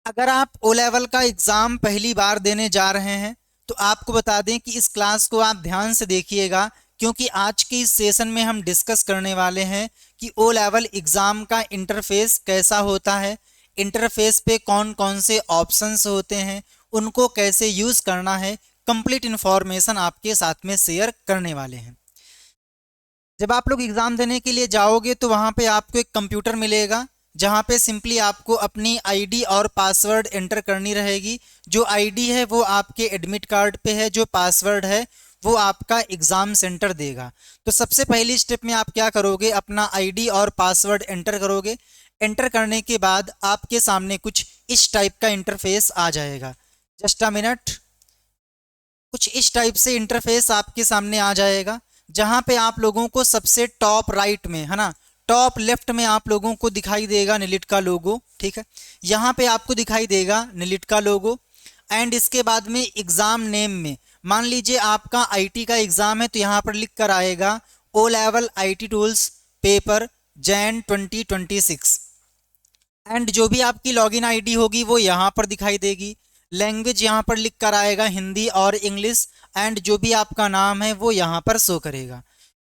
अगर आप O level का एग्ज़ाम पहली बार देने जा रहे हैं तो आपको बता दें कि इस क्लास को आप ध्यान से देखिएगा, क्योंकि आज के इस सेशन में हम डिस्कस करने वाले हैं कि ओ लेवल एग्ज़ाम का इंटरफेस कैसा होता है, इंटरफेस पे कौन कौन से ऑप्शंस होते हैं, उनको कैसे यूज़ करना है। कंप्लीट इन्फॉर्मेशन आपके साथ में शेयर करने वाले हैं। जब आप लोग एग्ज़ाम देने के लिए जाओगे तो वहाँ पे आपको एक कंप्यूटर मिलेगा, जहाँ पे सिंपली आपको अपनी आईडी और पासवर्ड एंटर करनी रहेगी। जो आईडी है वो आपके एडमिट कार्ड पे है, जो पासवर्ड है वो आपका एग्ज़ाम सेंटर देगा। तो सबसे पहली स्टेप में आप क्या करोगे, अपना आईडी और पासवर्ड एंटर करोगे। एंटर करने के बाद आपके सामने कुछ इस टाइप का इंटरफेस आ जाएगा। Just a minute. कुछ इस टाइप से इंटरफेस आपके सामने आ जाएगा, जहां पे आप लोगों को सबसे टॉप राइट में, है ना, टॉप लेफ्ट में आप लोगों को दिखाई देगा निलिट का लोगो। ठीक है, यहाँ पे आपको दिखाई देगा निलिट का लोगो। एंड इसके बाद में एग्ज़ाम नेम में मान लीजिए आपका आईटी का एग्ज़ाम है, तो यहाँ पर लिख कर आएगा O level IT tools paper Jan 2026। And जो भी आपकी लॉगिन आईडी होगी वो यहाँ पर दिखाई देगी। लैंग्वेज यहाँ पर लिख कर आएगा हिंदी और इंग्लिश। एंड जो भी आपका नाम है वो यहाँ पर शो करेगा।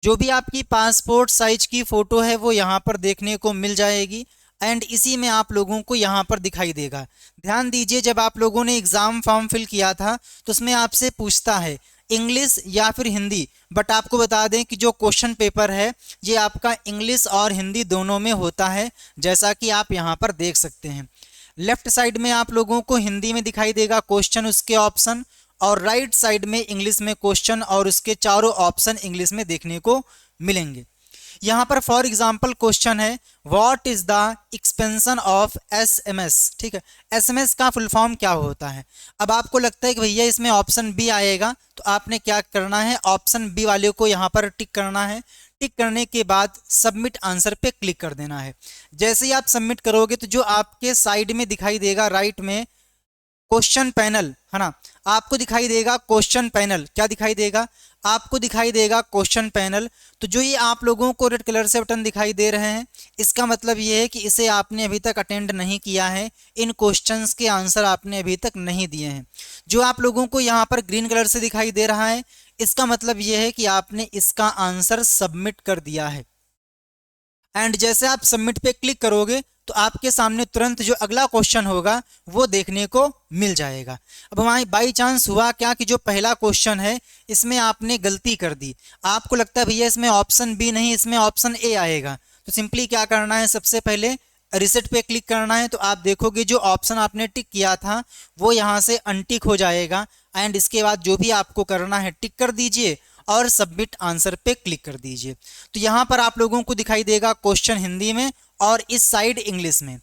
जो भी आपकी पासपोर्ट साइज की फ़ोटो है वो यहाँ पर देखने को मिल जाएगी। एंड इसी में आप लोगों को यहाँ पर दिखाई देगा। ध्यान दीजिए, जब आप लोगों ने एग्ज़ाम फॉर्म फिल किया था तो उसमें आपसे पूछता है इंग्लिश या फिर हिंदी, बट आपको बता दें कि जो क्वेश्चन पेपर है ये आपका इंग्लिश और हिंदी दोनों में होता है, जैसा कि आप यहाँ पर देख सकते हैं। लेफ्ट साइड में आप लोगों को हिंदी में दिखाई देगा क्वेश्चन, उसके ऑप्शन, और राइट साइड में इंग्लिश में क्वेश्चन और उसके चारों ऑप्शन इंग्लिश में देखने को मिलेंगे। यहाँ पर फॉर एग्जाम्पल क्वेश्चन है what is the expansion of SMS. ठीक है, एसएमएस का फुल फॉर्म क्या होता है। अब आपको लगता है कि भैया इसमें ऑप्शन बी आएगा, तो आपने क्या करना है, ऑप्शन बी वाले को यहाँ पर टिक करना है। टिक करने के बाद सबमिट आंसर पे क्लिक कर देना है। जैसे ही आप सबमिट करोगे तो जो आपके साइड में दिखाई देगा राइट में क्वेश्चन पैनल, है ना, आपको दिखाई देगा क्वेश्चन पैनल। क्या दिखाई देगा, आपको दिखाई देगा क्वेश्चन पैनल। तो जो ये आप लोगों को रेड कलर से बटन दिखाई दे रहे हैं, इसका मतलब ये है कि इसे आपने अभी तक अटेंड नहीं किया है, इन क्वेश्चंस के आंसर आपने अभी तक नहीं दिए हैं। जो आप लोगों को यहाँ पर ग्रीन कलर से दिखाई दे रहा है, इसका मतलब ये है कि आपने इसका आंसर सबमिट कर दिया है। एंड जैसे आप सबमिट पे क्लिक करोगे तो आपके सामने तुरंत जो अगला क्वेश्चन होगा वो देखने को मिल जाएगा। अब हमारी बाई चांस हुआ क्या कि जो पहला क्वेश्चन है इसमें आपने गलती कर दी, आपको लगता है भैया इसमें ऑप्शन बी नहीं इसमें ऑप्शन ए आएगा, तो सिंपली क्या करना है, सबसे पहले रिसेट पे क्लिक करना है। तो आप देखोगे जो ऑप्शन आपने टिक किया था वो यहाँ से अनटिक हो जाएगा। एंड इसके बाद जो भी आपको करना है टिक कर दीजिए और सबमिट आंसर पे क्लिक कर दीजिए। तो यहाँ पर आप लोगों को दिखाई देगा क्वेश्चन हिंदी में और इस साइड इंग्लिश में।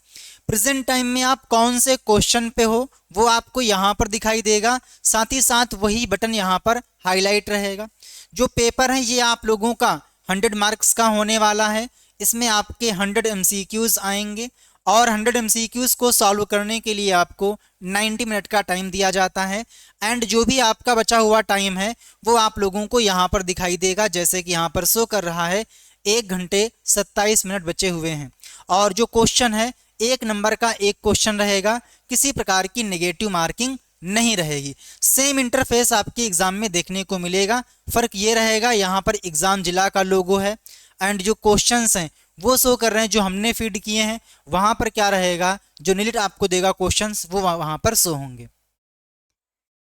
प्रेजेंट टाइम में आप कौन से क्वेश्चन पे हो वो आपको यहाँ पर दिखाई देगा, साथ ही साथ वही बटन यहाँ पर हाईलाइट रहेगा। जो पेपर है ये आप लोगों का 100 मार्क्स का होने वाला है। इसमें आपके 100 MCQs आएंगे और 100 MCQs को सॉल्व करने के लिए आपको 90 मिनट का टाइम दिया जाता है। एंड जो भी आपका बचा हुआ टाइम है वो आप लोगों को यहाँ पर दिखाई देगा, जैसे कि यहाँ पर शो कर रहा है 1 घंटे 27 मिनट बचे हुए हैं। और जो क्वेश्चन है 1 नंबर का एक क्वेश्चन रहेगा, किसी प्रकार की नेगेटिव मार्किंग नहीं रहेगी। सेम इंटरफेस आपके एग्जाम में देखने को मिलेगा। फर्क ये रहेगा यहाँ पर एग्जाम जिला का लोगो है एंड जो क्वेश्चंस हैं वो शो कर रहे हैं जो हमने फीड किए हैं। वहां पर क्या रहेगा, जो निलिट आपको देगा क्वेश्चंस वो वहां पर शो होंगे।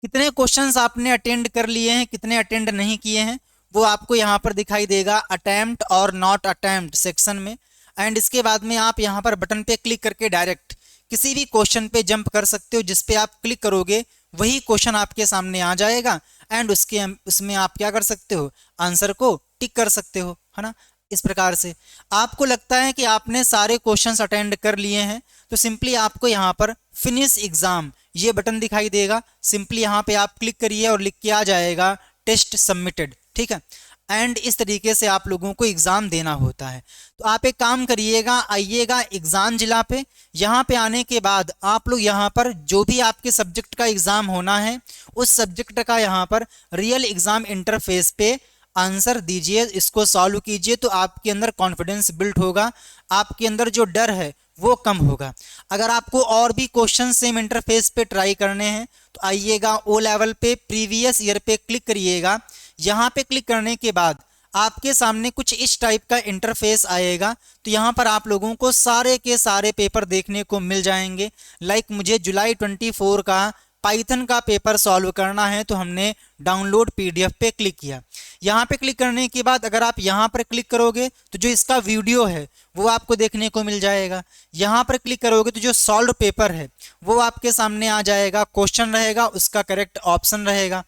कितने क्वेश्चंस आपने अटेंड कर लिए हैं, कितने अटेंड नहीं किए हैं, वो आपको यहाँ पर दिखाई देगा अटेम्प्ट और नॉट अटेम्प्ट सेक्शन में। एंड इसके बाद में आप यहाँ पर बटन पे क्लिक करके डायरेक्ट किसी भी क्वेश्चन पे जंप कर सकते हो। जिस पे आप क्लिक करोगे वही क्वेश्चन आपके सामने आ जाएगा एंड उसमें आप क्या कर सकते हो, आंसर को टिक कर सकते हो, है ना। इस प्रकार से आपको लगता है कि आपने सारे क्वेश्चंस अटेंड कर लिए हैं तो सिंपली आपको यहाँ पर फिनिश एग्जाम ये बटन दिखाई देगा। सिंपली यहाँ पे आप क्लिक करिए और लिख के आ जाएगा टेस्ट सबमिटेड। ठीक है, एंड इस तरीके से आप लोगों को एग्ज़ाम देना होता है। तो आप एक काम करिएगा, आइएगा एग्ज़ाम जिला पे। यहाँ पे आने के बाद आप लोग यहाँ पर जो भी आपके सब्जेक्ट का एग्ज़ाम होना है उस सब्जेक्ट का यहाँ पर रियल एग्ज़ाम इंटरफेस पे आंसर दीजिए, इसको सॉल्व कीजिए। तो आपके अंदर कॉन्फिडेंस बिल्ड होगा, आपके अंदर जो डर है वो कम होगा। अगर आपको और भी क्वेश्चन सेम इंटरफेस पे ट्राई करने हैं तो आइएगा ओ लेवल पे प्रीवियस ईयर पे क्लिक करिएगा। यहाँ पे क्लिक करने के बाद आपके सामने कुछ इस टाइप का इंटरफेस आएगा। तो यहाँ पर आप लोगों को सारे के सारे पेपर देखने को मिल जाएंगे। लाइक मुझे जुलाई 24 का पाइथन का पेपर सॉल्व करना है तो हमने डाउनलोड पीडीएफ पे क्लिक किया। यहाँ पे क्लिक करने के बाद अगर आप यहाँ पर क्लिक करोगे तो जो इसका वीडियो है वो आपको देखने को मिल जाएगा। यहाँ पर क्लिक करोगे तो जो सॉल्व पेपर है वो आपके सामने आ जाएगा, क्वेश्चन रहेगा, उसका करेक्ट ऑप्शन रहेगा।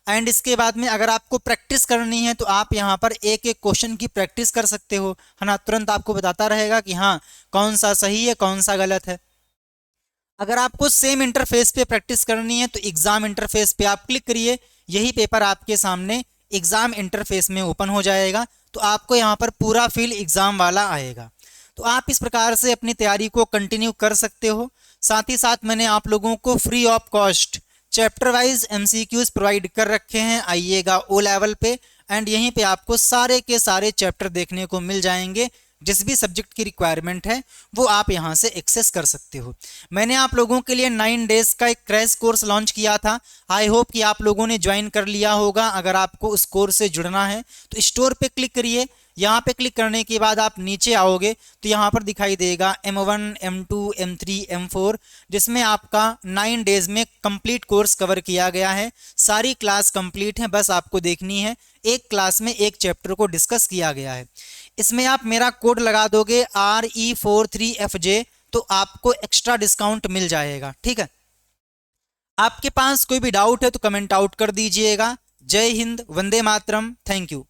एंड इसके बाद में अगर आपको प्रैक्टिस करनी है तो आप यहाँ पर एक एक क्वेश्चन की प्रैक्टिस कर सकते हो, है ना। तुरंत आपको बताता रहेगा कि हाँ कौन सा सही है कौन सा गलत है। अगर आपको सेम इंटरफेस पे प्रैक्टिस करनी है तो एग्जाम इंटरफेस पे आप क्लिक करिए। यही पेपर आपके सामने एग्जाम इंटरफेस में ओपन हो जाएगा। तो आपको यहाँ पर पूरा फिल एग्जाम वाला आएगा। तो आप इस प्रकार से अपनी तैयारी को कंटिन्यू कर सकते हो। साथ ही साथ मैंने आप लोगों को free of cost chapter wise MCQs provide कर रखे हैं। आइएगा ओ लेवल पे एंड यहीं पे आपको सारे के सारे चैप्टर देखने को मिल जाएंगे। जिस भी सब्जेक्ट की रिक्वायरमेंट है वो आप यहाँ से एक्सेस कर सकते हो। मैंने आप लोगों के लिए 9 डेज का एक क्रैश कोर्स लॉन्च किया था। आई होप कि आप लोगों ने ज्वाइन कर लिया होगा। अगर आपको उस कोर्स से जुड़ना है तो स्टोर पे क्लिक करिए। यहाँ पे क्लिक करने के बाद आप नीचे आओगे तो यहाँ पर दिखाई देगा M1, M2, M3, M4, जिसमें आपका 9 डेज में कंप्लीट कोर्स कवर किया गया है। सारी क्लास कंप्लीट है, बस आपको देखनी है। एक क्लास में एक चैप्टर को डिस्कस किया गया है। इसमें आप मेरा कोड लगा दोगे RE43FJ तो आपको एक्स्ट्रा डिस्काउंट मिल जाएगा, ठीक है। आपके पास कोई भी डाउट है तो कमेंट आउट कर दीजिएगा। जय हिंद, वंदे मातरम, थैंक यू।